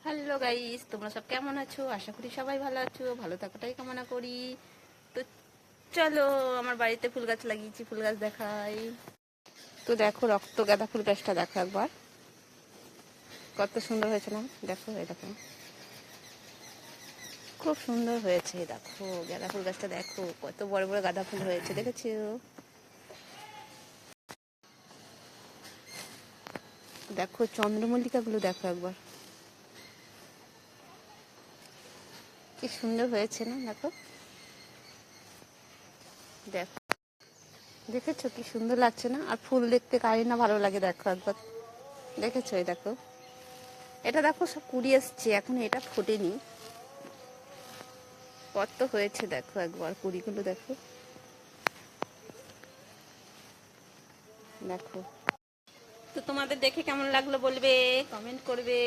Hello guys, তোমরা সব কেমন আছো? আশা করি সবাই ভালো আছো, ভালো থাকাটাই কামনা করি। তো চলো, আমার বাড়িতে ফুল গাছ লাগিয়েছি, ফুল গাছ দেখাই। তো দেখো, রক্ত গাঁদা ফুল গাছটা দেখো একবার, কত সুন্দর হয়েছে না? দেখো, এই দেখো, খুব সুন্দর হয়েছে। দেখো গাঁদা ফুল গাছটা, দেখো কত বড় বড় গাঁদা ফুল হয়েছে, দেখেছো? দেখো চন্দ্রমল্লিকাগুলো দেখো একবার, কি সুন্দর হয়েছে না? দেখো দেখো, দেখেছো কি সুন্দর লাগছে না? আর ফুল দেখতে কারই না ভালো লাগে, দেখো একবার, দেখেছো? এই দেখো, এটা দেখো সব কুড়ি এসছে, এখন এটা ফোটেনি, কত হয়েছে দেখো একবার, কুড়িগুলো দেখো, দেখো। তো তোমাদের দেখে কেমন লাগলো বলবে, কমেন্ট করবে।